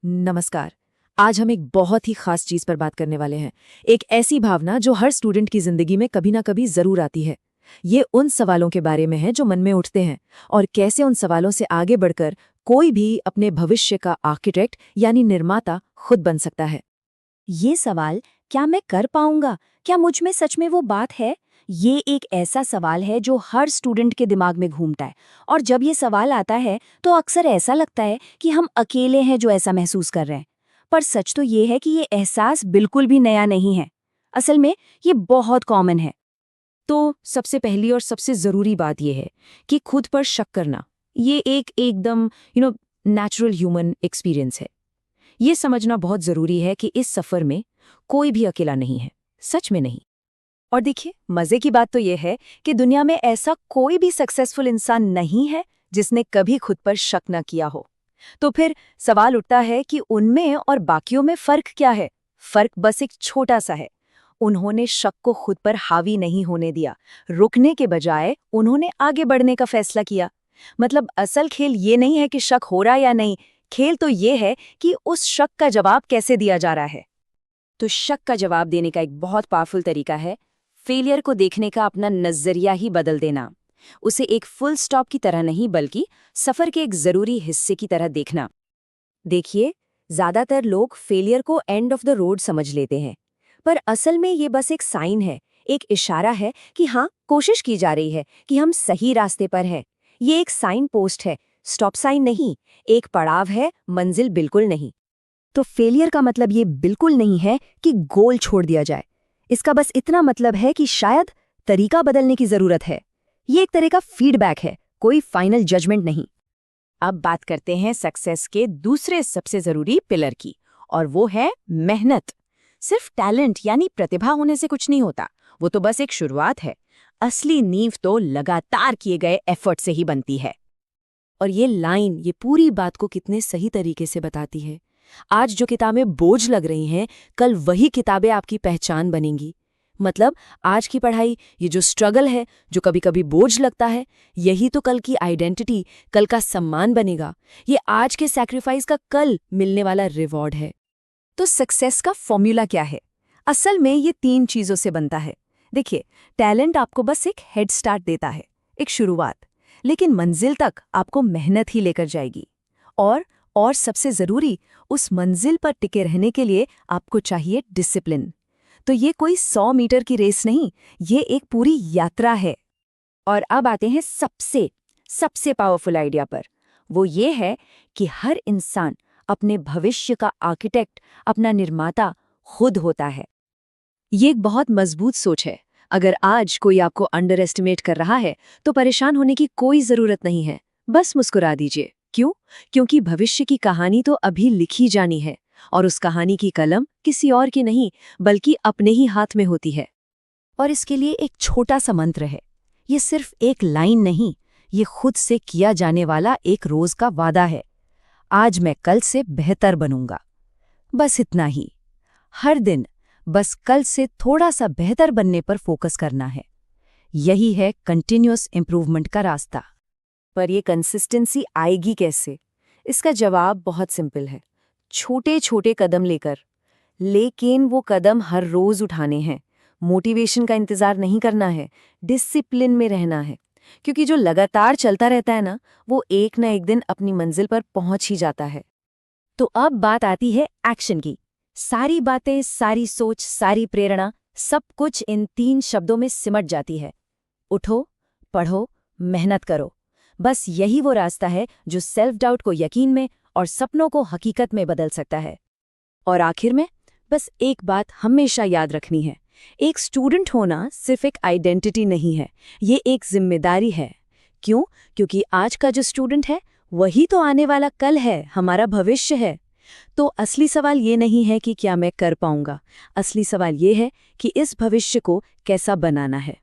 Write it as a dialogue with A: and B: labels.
A: नमस्कार। आज हम एक बहुत ही खास चीज पर बात करने वाले हैं। एक ऐसी भावना जो हर स्टूडेंट की जिंदगी में कभी ना कभी जरूर आती है। ये उन सवालों के बारे में है जो मन में उठते हैं और कैसे उन सवालों से आगे बढ़कर कोई भी अपने भविष्य का आर्किटेक्ट यानी निर्माता खुद बन सकता है।
B: ये सवाल, क्या मैं कर पाऊंगा, क्या मुझ में सच में वो बात है? ये एक ऐसा सवाल है जो हर स्टूडेंट के दिमाग में घूमता है। और जब ये सवाल आता है तो अक्सर ऐसा लगता है कि हम अकेले हैं जो ऐसा महसूस कर रहे हैं। पर सच तो ये है कि ये एहसास बिल्कुल भी नया नहीं है। असल में ये बहुत कॉमन है।
A: तो सबसे पहली और सबसे जरूरी बात यह है कि खुद पर शक करना ये एक एकदम नेचुरल ह्यूमन एक्सपीरियंस है। ये समझना बहुत जरूरी है कि इस सफर में कोई भी अकेला नहीं है, सच में नहीं।
B: और देखिए, मजे की बात तो ये है कि दुनिया में ऐसा कोई भी सक्सेसफुल इंसान नहीं है जिसने कभी खुद पर शक न किया हो। तो फिर सवाल उठता है कि उनमें और बाकियों में फर्क क्या है? फर्क बस एक छोटा सा है। उन्होंने शक को खुद पर हावी नहीं होने दिया। रुकने के बजाय उन्होंने आगे बढ़ने का फैसला किया। मतलब असल खेल ये नहीं है कि शक हो रहा या नहीं, खेल तो ये है कि उस शक का जवाब कैसे दिया जा रहा है।
A: तो शक का जवाब देने का एक बहुत पावरफुल तरीका है फेलियर को देखने का अपना नजरिया ही बदल देना। उसे एक फुल स्टॉप की तरह नहीं बल्कि सफर के एक जरूरी हिस्से की तरह देखना। देखिए, ज्यादातर लोग फेलियर को एंड ऑफ द रोड समझ लेते हैं, पर असल में ये बस एक साइन है, एक इशारा है कि हाँ, कोशिश की जा रही है, कि हम सही रास्ते पर हैं। ये एक साइन पोस्ट है, स्टॉप साइन नहीं, एक पड़ाव है, मंजिल बिल्कुल नहीं।
B: तो फेलियर का मतलब ये बिल्कुल नहीं है कि गोल छोड़ दिया जाए। इसका बस इतना मतलब है कि शायद तरीका बदलने की जरूरत है। ये एक तरह का फीडबैक है, कोई फाइनल जजमेंट नहीं।
A: अब बात करते हैं सक्सेस के दूसरे सबसे जरूरी पिलर की, और वो है मेहनत। सिर्फ टैलेंट यानी प्रतिभा होने से कुछ नहीं होता, वो तो बस एक शुरुआत है। असली नींव तो लगातार किए गए एफर्ट से ही बनती है। और ये लाइन ये पूरी बात को कितने सही तरीके से बताती है। आज जो किताबें बोझ लग रही हैं, कल वही किताबें आपकी पहचान बनेंगी। मतलब आज की पढ़ाई, ये जो स्ट्रगल है, जो कभी कभी बोझ लगता है, यही तो कल की आइडेंटिटी, कल का सम्मान बनेगा। ये आज के सैक्रिफाइस का कल मिलने वाला रिवॉर्ड है।
B: तो सक्सेस का फॉर्मूला क्या है? असल में ये 3 चीजों से बनता है। देखिए, टैलेंट आपको बस एक हेड स्टार्ट देता है, एक शुरुआत, लेकिन मंजिल तक आपको मेहनत ही लेकर जाएगी। और सबसे जरूरी, उस मंजिल पर टिके रहने के लिए आपको चाहिए डिसिप्लिन। तो ये कोई 100 मीटर की रेस नहीं, ये एक पूरी यात्रा है।
A: और अब आते हैं सबसे पावरफुल आइडिया पर। वो ये है कि हर इंसान अपने भविष्य का आर्किटेक्ट, अपना निर्माता खुद होता है। ये एक बहुत मजबूत सोच है। अगर आज कोई आपको अंडर एस्टिमेट कर रहा है तो परेशान होने की कोई जरूरत नहीं है, बस मुस्कुरा दीजिए। क्यों? क्योंकि भविष्य की कहानी तो अभी लिखी जानी है, और उस कहानी की कलम किसी और की नहीं बल्कि अपने ही हाथ में होती है। और इसके लिए एक छोटा सा मंत्र है। ये सिर्फ एक लाइन नहीं, ये खुद से किया जाने वाला एक रोज का वादा है। आज मैं कल से बेहतर बनूंगा। बस इतना ही। हर दिन बस कल से थोड़ा सा बेहतर बनने पर फोकस करना है। यही है कंटिन्यूअस इंप्रूवमेंट का रास्ता। पर ये कंसिस्टेंसी आएगी कैसे? इसका जवाब बहुत सिंपल है, छोटे छोटे कदम लेकर। लेकिन वो कदम हर रोज उठाने हैं। मोटिवेशन का इंतजार नहीं करना है, डिसिप्लिन में रहना है। क्योंकि जो लगातार चलता रहता है ना, वो एक न एक दिन अपनी मंजिल पर पहुंच ही जाता है। तो अब बात आती है एक्शन की। सारी बातें, सारी सोच, सारी प्रेरणा, सब कुछ इन 3 शब्दों में सिमट जाती है। उठो, पढ़ो, मेहनत करो। बस यही वो रास्ता है जो सेल्फ डाउट को यकीन में और सपनों को हकीकत में बदल सकता है। और आखिर में बस एक बात हमेशा याद रखनी है, एक स्टूडेंट होना सिर्फ एक आइडेंटिटी नहीं है, ये एक जिम्मेदारी है। क्यों? क्योंकि आज का जो स्टूडेंट है वही तो आने वाला कल है, हमारा भविष्य है। तो असली सवाल ये नहीं है कि क्या मैं कर पाऊंगा, असली सवाल ये है कि इस भविष्य को कैसा बनाना है।